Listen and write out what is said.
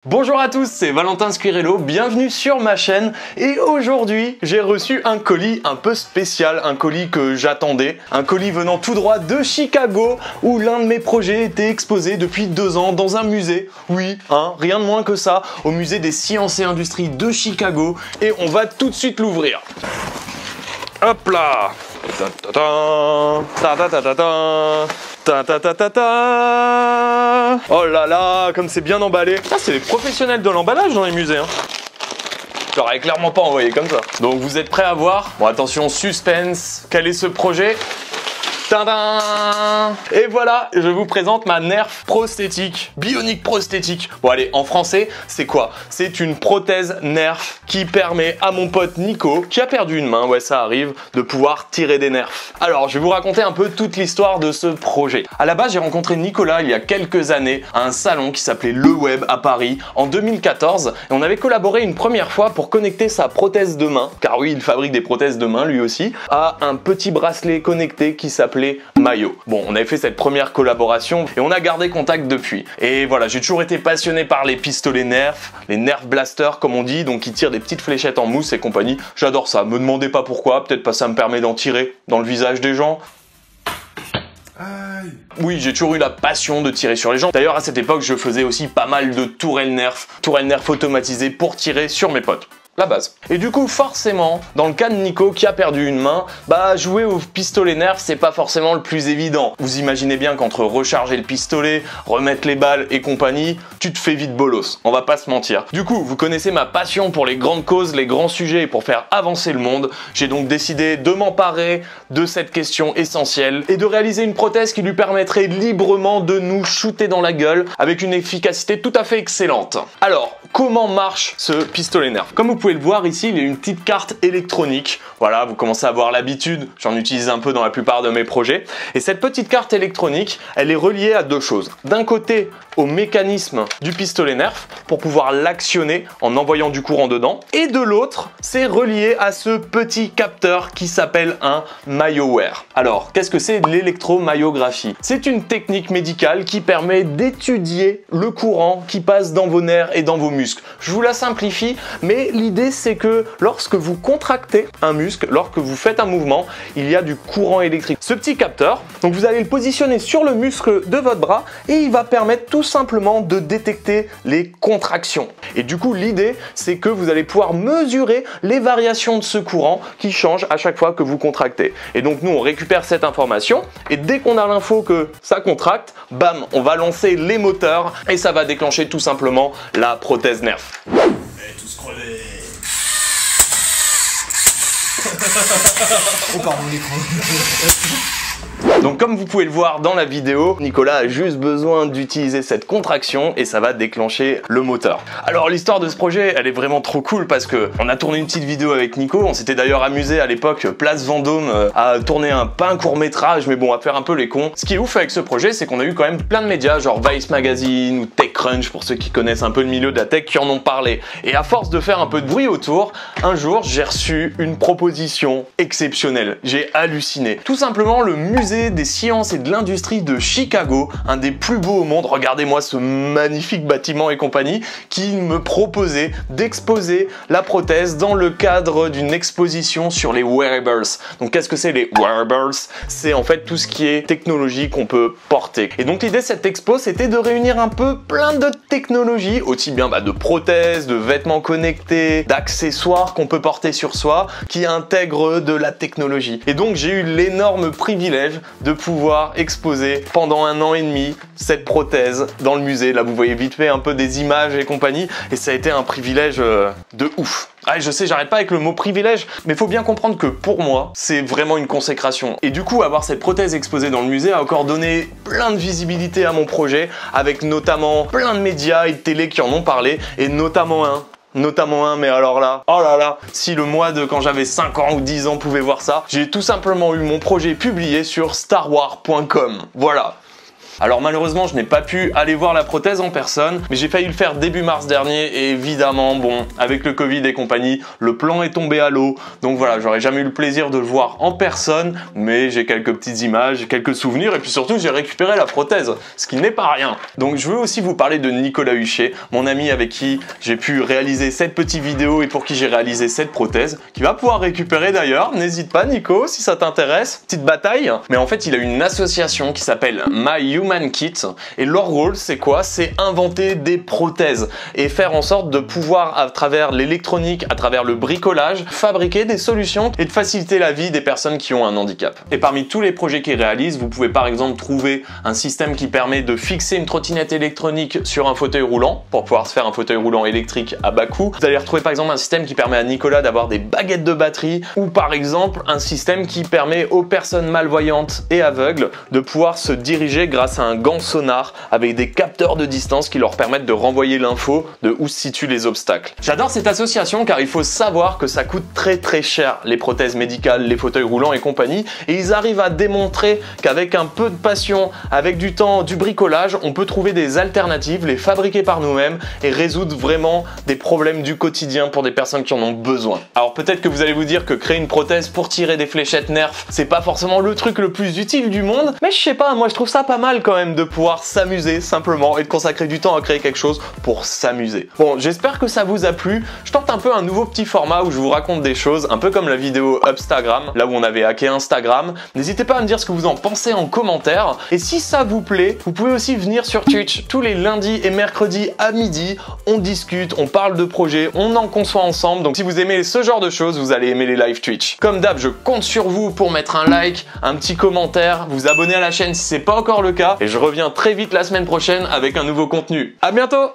Bonjour à tous, c'est Valentin Squirello, bienvenue sur ma chaîne et aujourd'hui j'ai reçu un colis un peu spécial, un colis que j'attendais, un colis venant tout droit de Chicago où l'un de mes projets était exposé depuis 2 ans dans un musée, oui, rien de moins que ça, au musée des sciences et industries de Chicago et on va tout de suite l'ouvrir. Hop là, oh là là, comme c'est bien emballé. Ah, c'est les professionnels de l'emballage dans les musées. Je l'aurais clairement pas envoyé comme ça. Donc vous êtes prêts à voir? Bon, attention, suspense. Quel est ce projet? Tadam! Et voilà, je vous présente ma Nerf prosthétique, bionique prosthétique. Bon allez, en français, c'est quoi? C'est une prothèse Nerf qui permet à mon pote Nico, qui a perdu une main, ouais ça arrive, de pouvoir tirer des nerfs. Alors, je vais vous raconter un peu toute l'histoire de ce projet. À la base, j'ai rencontré Nicolas il y a quelques années à un salon qui s'appelait Le Web à Paris en 2014 et on avait collaboré une première fois pour connecter sa prothèse de main, car oui, il fabrique des prothèses de main lui aussi, à un petit bracelet connecté qui s'appelait Mayo. Bon, on avait fait cette première collaboration et on a gardé contact depuis. Et voilà, j'ai toujours été passionné par les pistolets Nerf, les Nerf Blaster comme on dit, donc qui tirent des petites fléchettes en mousse et compagnie. J'adore ça, me demandez pas pourquoi, peut-être parce que ça me permet d'en tirer dans le visage des gens. Oui, j'ai toujours eu la passion de tirer sur les gens. D'ailleurs, à cette époque, je faisais aussi pas mal de tourelles Nerf automatisées pour tirer sur mes potes. La base. Et du coup, forcément, dans le cas de Nico qui a perdu une main, bah jouer au pistolet Nerf, c'est pas forcément le plus évident. Vous imaginez bien qu'entre recharger le pistolet, remettre les balles et compagnie, tu te fais vite bolos, on va pas se mentir. Du coup, vous connaissez ma passion pour les grandes causes, les grands sujets et pour faire avancer le monde. J'ai donc décidé de m'emparer de cette question essentielle et de réaliser une prothèse qui lui permettrait librement de nous shooter dans la gueule avec une efficacité tout à fait excellente. Alors, comment marche ce pistolet Nerf? Comme vous pouvez le voir ici, il y a une petite carte électronique. Voilà, vous commencez à avoir l'habitude, j'en utilise un peu dans la plupart de mes projets. Et cette petite carte électronique, elle est reliée à 2 choses. D'un côté, au mécanisme du pistolet Nerf pour pouvoir l'actionner en envoyant du courant dedans. Et de l'autre, c'est relié à ce petit capteur qui s'appelle un myoware. Alors, qu'est-ce que c'est l'électromyographie? C'est une technique médicale qui permet d'étudier le courant qui passe dans vos nerfs et dans vos muscles. Je vous la simplifie, mais l'idée c'est que lorsque vous contractez un muscle, lorsque vous faites un mouvement, il y a du courant électrique. Ce petit capteur, donc vous allez le positionner sur le muscle de votre bras et il va permettre tout simplement de détecter les contractions. Et du coup, l'idée c'est que vous allez pouvoir mesurer les variations de ce courant qui changent à chaque fois que vous contractez. Et donc nous on récupère cette information et dès qu'on a l'info que ça contracte, bam, on va lancer les moteurs et ça va déclencher tout simplement la prothèse Nerf. Tous crevés. Oh pardon, l'écran. Donc comme vous pouvez le voir dans la vidéo, Nicolas a juste besoin d'utiliser cette contraction et ça va déclencher le moteur. Alors l'histoire de ce projet, elle est vraiment trop cool parce que on a tourné une petite vidéo avec Nico, on s'était d'ailleurs amusé à l'époque, Place Vendôme, à tourner pas un court-métrage, mais bon, à faire un peu les cons. Ce qui est ouf avec ce projet, c'est qu'on a eu quand même plein de médias, genre Vice Magazine ou TechCrunch, pour ceux qui connaissent un peu le milieu de la tech, qui en ont parlé. Et à force de faire un peu de bruit autour, un jour, j'ai reçu une proposition exceptionnelle. J'ai halluciné. Tout simplement, le musée des sciences et de l'industrie de Chicago, un des plus beaux au monde, regardez-moi ce magnifique bâtiment et compagnie, qui me proposait d'exposer la prothèse dans le cadre d'une exposition sur les wearables. Donc qu'est-ce que c'est les wearables? C'est en fait tout ce qui est technologie qu'on peut porter. Et donc l'idée de cette expo, c'était de réunir un peu plein de technologies, aussi bien de prothèses, de vêtements connectés, d'accessoires qu'on peut porter sur soi, qui intègrent de la technologie. Et donc j'ai eu l'énorme privilège de pouvoir exposer pendant 1 an et demi cette prothèse dans le musée. Là vous voyez vite fait un peu des images et compagnie et ça a été un privilège de ouf. Ah, je sais, j'arrête pas avec le mot privilège, mais faut bien comprendre que pour moi, c'est vraiment une consécration. Et du coup, avoir cette prothèse exposée dans le musée a encore donné plein de visibilité à mon projet, avec notamment plein de médias et de télé qui en ont parlé, et notamment un, mais alors là, oh là là, si le mois de quand j'avais 5 ans ou 10 ans pouvait voir ça, j'ai tout simplement eu mon projet publié sur starwar.com. Voilà. Alors malheureusement, je n'ai pas pu aller voir la prothèse en personne, mais j'ai failli le faire début mars dernier et évidemment, bon, avec le Covid et compagnie, le plan est tombé à l'eau. Donc voilà, j'aurais jamais eu le plaisir de le voir en personne, mais j'ai quelques petites images, quelques souvenirs et puis surtout, j'ai récupéré la prothèse, ce qui n'est pas rien. Donc je veux aussi vous parler de Nicolas Huchet, mon ami avec qui j'ai pu réaliser cette petite vidéo et pour qui j'ai réalisé cette prothèse, qui va pouvoir récupérer d'ailleurs. N'hésite pas Nico, si ça t'intéresse. Petite bataille. Mais en fait, il a une association qui s'appelle My Human Kit et leur rôle, c'est quoi? C'est inventer des prothèses et faire en sorte de pouvoir, à travers l'électronique, à travers le bricolage, fabriquer des solutions et de faciliter la vie des personnes qui ont un handicap. Et parmi tous les projets qu'ils réalisent, vous pouvez par exemple trouver un système qui permet de fixer une trottinette électronique sur un fauteuil roulant pour pouvoir se faire un fauteuil roulant électrique à bas coût. Vous allez retrouver par exemple un système qui permet à Nicolas d'avoir des baguettes de batterie ou par exemple un système qui permet aux personnes malvoyantes et aveugles de pouvoir se diriger grâce à un gant sonar avec des capteurs de distance qui leur permettent de renvoyer l'info de où se situent les obstacles. J'adore cette association car il faut savoir que ça coûte très cher les prothèses médicales, les fauteuils roulants et compagnie, et ils arrivent à démontrer qu'avec un peu de passion, avec du temps, du bricolage, on peut trouver des alternatives, les fabriquer par nous-mêmes et résoudre vraiment des problèmes du quotidien pour des personnes qui en ont besoin. Alors peut-être que vous allez vous dire que créer une prothèse pour tirer des fléchettes Nerf, c'est pas forcément le truc le plus utile du monde, mais je sais pas, moi je trouve ça pas mal quand même de pouvoir s'amuser simplement et de consacrer du temps à créer quelque chose pour s'amuser. Bon, j'espère que ça vous a plu. Je tente un peu un nouveau petit format où je vous raconte des choses, un peu comme la vidéo Instagram, là où on avait hacké Instagram. N'hésitez pas à me dire ce que vous en pensez en commentaire. Et si ça vous plaît, vous pouvez aussi venir sur Twitch tous les lundis et mercredis à midi. On discute, on parle de projets, on en conçoit ensemble. Donc si vous aimez ce genre de choses, vous allez aimer les live Twitch. Comme d'hab, je compte sur vous pour mettre un like, un petit commentaire, vous abonner à la chaîne si c'est pas encore le cas. Et je reviens très vite la semaine prochaine avec un nouveau contenu. À bientôt!